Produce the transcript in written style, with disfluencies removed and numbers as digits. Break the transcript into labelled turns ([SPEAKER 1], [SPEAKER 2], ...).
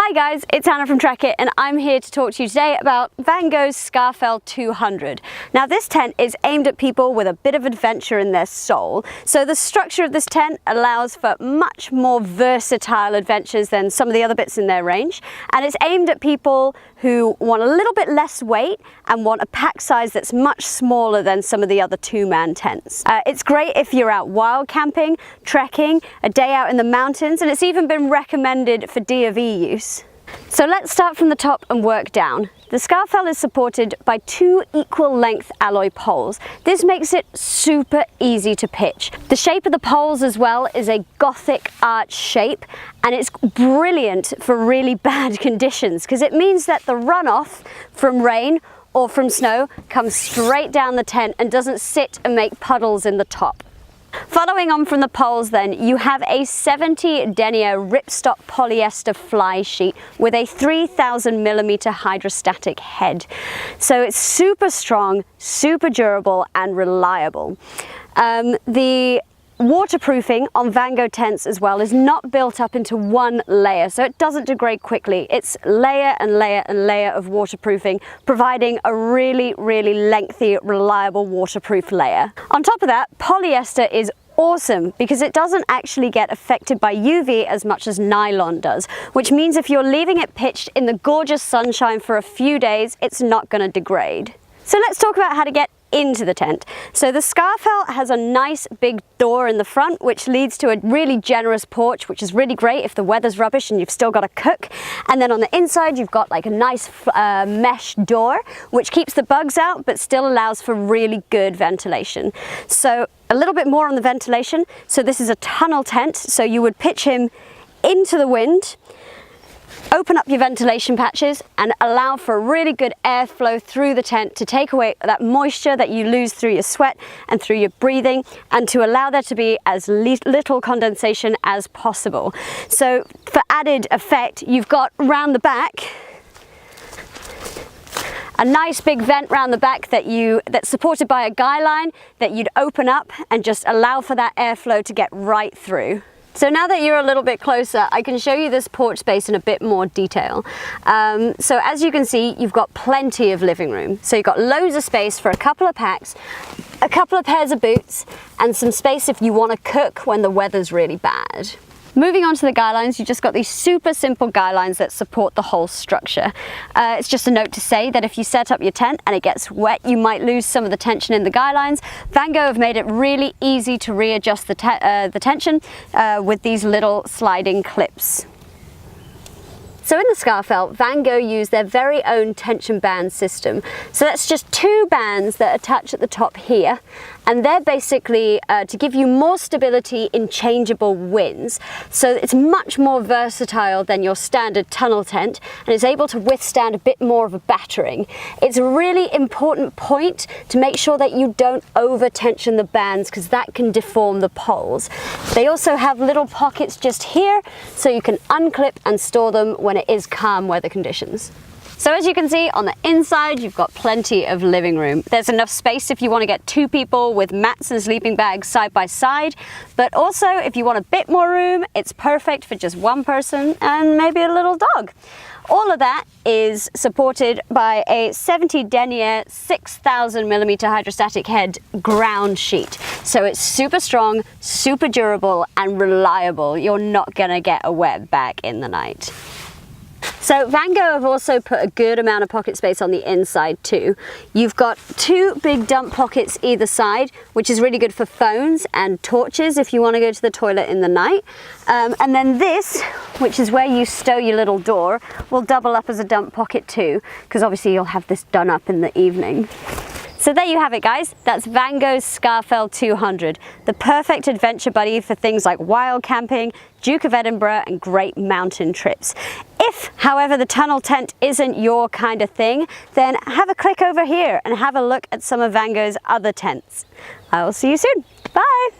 [SPEAKER 1] Hi guys, it's Anna from Trekitt and I'm here to talk to you today about Vango Scafell 200. Now this tent is aimed at people with a bit of adventure in their soul. So the structure of this tent allows for much more versatile adventures than some of the other bits in their range. And it's aimed at people who want a little bit less weight and want a pack size that's much smaller than some of the other two-man tents. It's great if you're out wild camping, trekking, a day out in the mountains, and it's even been recommended for DofE use. So let's start from the top and work down. The Scafell is supported by two equal length alloy poles. This makes it super easy to pitch. The shape of the poles as well is a Gothic arch shape, and it's brilliant for really bad conditions because it means that the runoff from rain or from snow comes straight down the tent and doesn't sit and make puddles in the top. Following on from the poles then, you have a 70 denier ripstop polyester fly sheet with a 3000mm hydrostatic head. So it's super strong, super durable and reliable. The waterproofing on Vango tents as well is not built up into one layer, so it doesn't degrade quickly. It's layer and layer and layer of waterproofing, providing a really lengthy, reliable waterproof layer. On top of that, polyester is awesome because it doesn't actually get affected by UV as much as nylon does, which means if you're leaving it pitched in the gorgeous sunshine for a few days, it's not going to degrade. So let's talk about how to get into the tent. So the Scafell has a nice big door in the front which leads to a really generous porch, which is really great if the weather's rubbish and you've still got to cook. And then on the inside you've got like a nice mesh door which keeps the bugs out but still allows for really good ventilation. So a little bit more on the ventilation. So this is a tunnel tent, so you would pitch him into the wind, open up your ventilation patches and allow for really good airflow through the tent to take away that moisture that you lose through your sweat and through your breathing, and to allow there to be as little condensation as possible. So for added effect, you've got round the back a nice big vent round the back that's supported by a guy line that you'd open up and just allow for that airflow to get right through. So now that you're a little bit closer, I can show you this porch space in a bit more detail. So as you can see, you've got plenty of living room. So you've got loads of space for a couple of packs, a couple of pairs of boots, and some space if you want to cook when the weather's really bad. Moving on to the guy lines, you just got these super simple guy lines that support the whole structure. It's just a note to say that if you set up your tent and it gets wet, you might lose some of the tension in the guy lines. Vango have made it really easy to readjust the tension with these little sliding clips. So in the Scafell, Vango use their very own tension band system. So that's just two bands that attach at the top here, and they're basically to give you more stability in changeable winds. So it's much more versatile than your standard tunnel tent, and it's able to withstand a bit more of a battering. It's a really important point to make sure that you don't over tension the bands because that can deform the poles. They also have little pockets just here so you can unclip and store them when it is calm weather conditions. So as you can see, on the inside you've got plenty of living room. There's enough space if you want to get two people with mats and sleeping bags side by side, but also if you want a bit more room, it's perfect for just one person and maybe a little dog. All of that is supported by a 70 denier 6000mm hydrostatic head ground sheet. So it's super strong, super durable and reliable. You're not gonna get a wet back in the night. So Vango have also put a good amount of pocket space on the inside too. You've got two big dump pockets either side, which is really good for phones and torches if you want to go to the toilet in the night. And then this, which is where you stow your little door, will double up as a dump pocket too, because obviously you'll have this done up in the evening. So there you have it guys, that's Vango's Scafell 200, the perfect adventure buddy for things like wild camping, Duke of Edinburgh and great mountain trips. If, however, the tunnel tent isn't your kind of thing, then have a click over here and have a look at some of Vango's other tents. I will see you soon. Bye!